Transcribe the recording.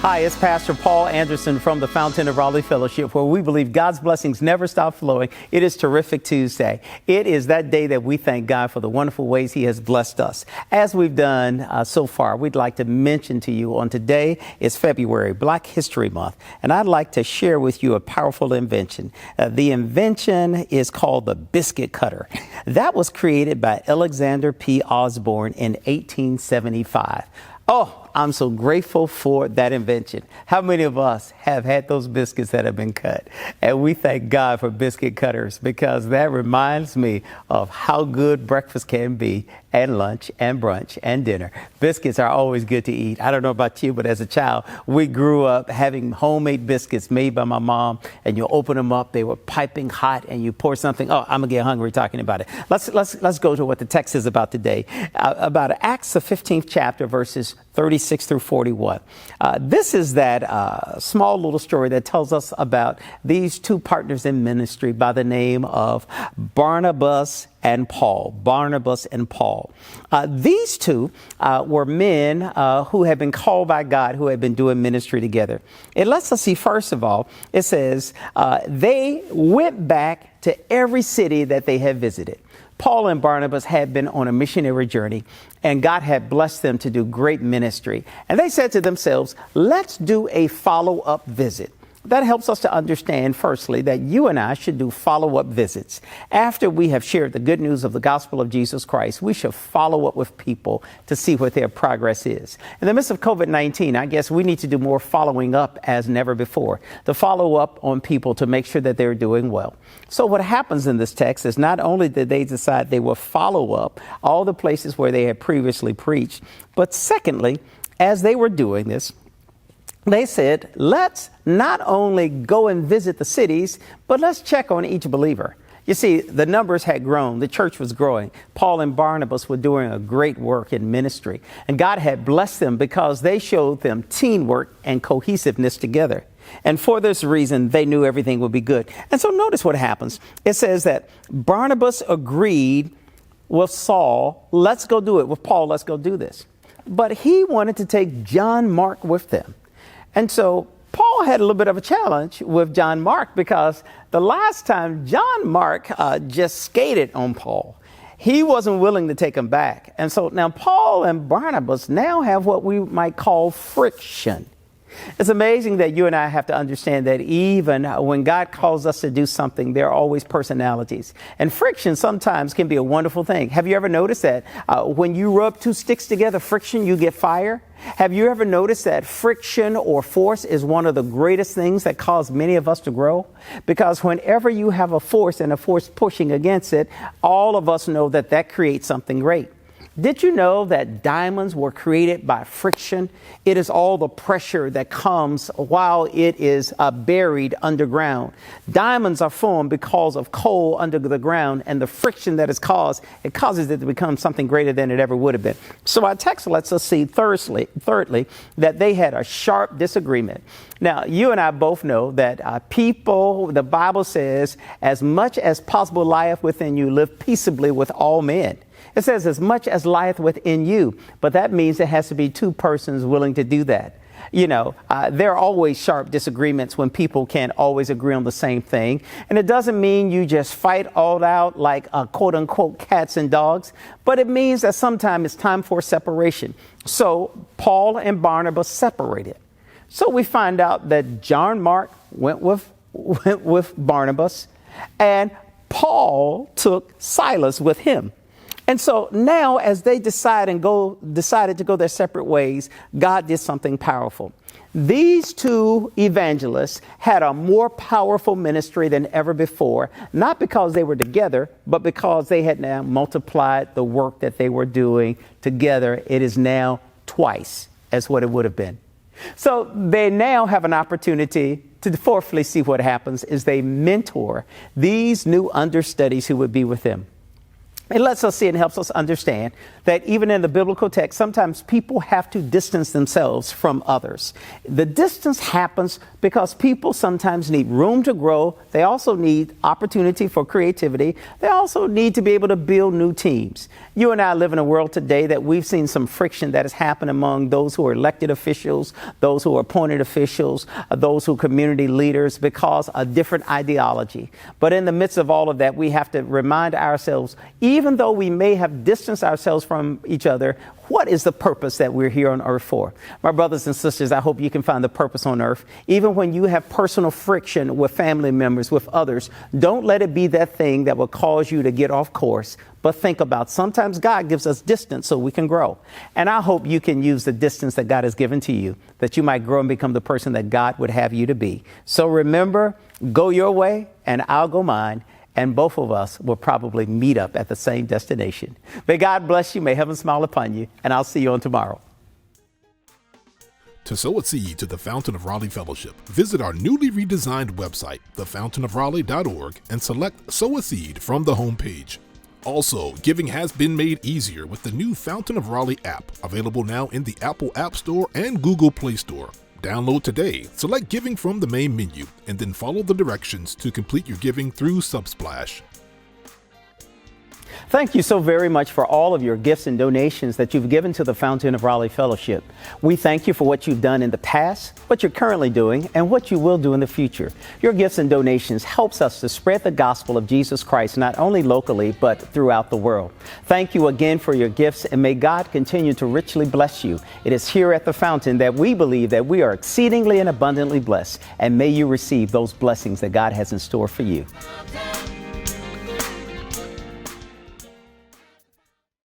Hi, it's Pastor Paul Anderson from the Fountain of Raleigh Fellowship, where we believe God's blessings never stop flowing. It is Terrific Tuesday. It is that day that we thank God for the wonderful ways He has blessed us. As we've done so far, we'd like to mention to you on today is February, Black History Month, and I'd like to share with you a powerful invention. The invention is called the biscuit cutter. That was created by Alexander P. Osborne in 1875. Oh, I'm so grateful for that invention. How many of us have had those biscuits that have been cut? And we thank God for biscuit cutters, because that reminds me of how good breakfast can be, and lunch and brunch and dinner. Biscuits are always good to eat. I don't know about you, but as a child, we grew up having homemade biscuits made by my mom, and you open them up, they were piping hot, and you pour something. Oh, I'm gonna get hungry talking about it. Let's go to what the text is about today, about Acts, the 15th chapter, verses 36 through 41. This is that small little story that tells us about these two partners in ministry by the name of Barnabas and Paul. Barnabas and Paul. These two were men who had been called by God, who had been doing ministry together. It lets us see, first of all, it says they went back to every city that they had visited. Paul and Barnabas had been on a missionary journey, and God had blessed them to do great ministry. And they said to themselves, let's do a follow-up visit. That helps us to understand, firstly, that you and I should do follow-up visits. After we have shared the good news of the gospel of Jesus Christ, we should follow up with people to see what their progress is. In the midst of COVID-19, I guess we need to do more following up as never before, to follow up on people to make sure that they're doing well. So what happens in this text is not only did they decide they will follow up all the places where they had previously preached, but secondly, as they were doing this, they said, let's not only go and visit the cities, but let's check on each believer. You see, the numbers had grown. The church was growing. Paul and Barnabas were doing a great work in ministry, and God had blessed them because they showed them teamwork and cohesiveness together. And for this reason, they knew everything would be good. And so notice what happens. It says that Barnabas agreed with Saul, let's go do it. With Paul, let's go do this. But he wanted to take John Mark with them. And so Paul had a little bit of a challenge with John Mark, because the last time John Mark just skated on Paul. He wasn't willing to take him back. And so now Paul and Barnabas now have what we might call friction. It's amazing that you and I have to understand that even when God calls us to do something, there are always personalities. And friction sometimes can be a wonderful thing. Have you ever noticed that when you rub two sticks together, friction, you get fire? Have you ever noticed that friction or force is one of the greatest things that cause many of us to grow? Because whenever you have a force and a force pushing against it, all of us know that that creates something great. Did you know that diamonds were created by friction? It is all the pressure that comes while it is buried underground. Diamonds are formed because of coal under the ground, and the friction that is caused, it causes it to become something greater than it ever would have been. So our text lets us see, thirdly, that they had a sharp disagreement. Now, you and I both know that people, the Bible says, as much as possible lieth within you, live peaceably with all men. It says as much as lieth within you, but that means there has to be two persons willing to do that. You know, there are always sharp disagreements when people can't always agree on the same thing. And it doesn't mean you just fight all out like quote unquote cats and dogs, but it means that sometimes it's time for separation. So Paul and Barnabas separated. So we find out that John Mark went with Barnabas, and Paul took Silas with him. And so now, as they decided to go their separate ways, God did something powerful. These two evangelists had a more powerful ministry than ever before, not because they were together, but because they had now multiplied the work that they were doing together. It is now twice as what it would have been. So they now have an opportunity to fourthly see what happens is they mentor these new understudies who would be with them. It lets us see and helps us understand that even in the biblical text, sometimes people have to distance themselves from others. The distance happens because people sometimes need room to grow. They also need opportunity for creativity. They also need to be able to build new teams. You and I live in a world today that we've seen some friction that has happened among those who are elected officials, those who are appointed officials, those who are community leaders because of different ideology. But in the midst of all of that, we have to remind ourselves, even though we may have distanced ourselves from each other, what is the purpose that we're here on earth for? My brothers and sisters, I hope you can find the purpose on earth. Even when you have personal friction with family members, with others, don't let it be that thing that will cause you to get off course. But think about, sometimes God gives us distance so we can grow. And I hope you can use the distance that God has given to you, that you might grow and become the person that God would have you to be. So remember, go your way and I'll go mine. And both of us will probably meet up at the same destination. May God bless you. May heaven smile upon you. And I'll see you on tomorrow. To sow a seed to the Fountain of Raleigh Fellowship, visit our newly redesigned website, thefountainofraleigh.org, and select Sow a Seed from the homepage. Also, giving has been made easier with the new Fountain of Raleigh app, available now in the Apple App Store and Google Play Store. Download today, select Giving from the main menu, and then follow the directions to complete your giving through Subsplash. Thank you so very much for all of your gifts and donations that you've given to the Fountain of Raleigh Fellowship. We thank you for what you've done in the past, what you're currently doing, and what you will do in the future. Your gifts and donations helps us to spread the gospel of Jesus Christ, not only locally, but throughout the world. Thank you again for your gifts, and may God continue to richly bless you. It is here at the Fountain that we believe that we are exceedingly and abundantly blessed, and may you receive those blessings that God has in store for you.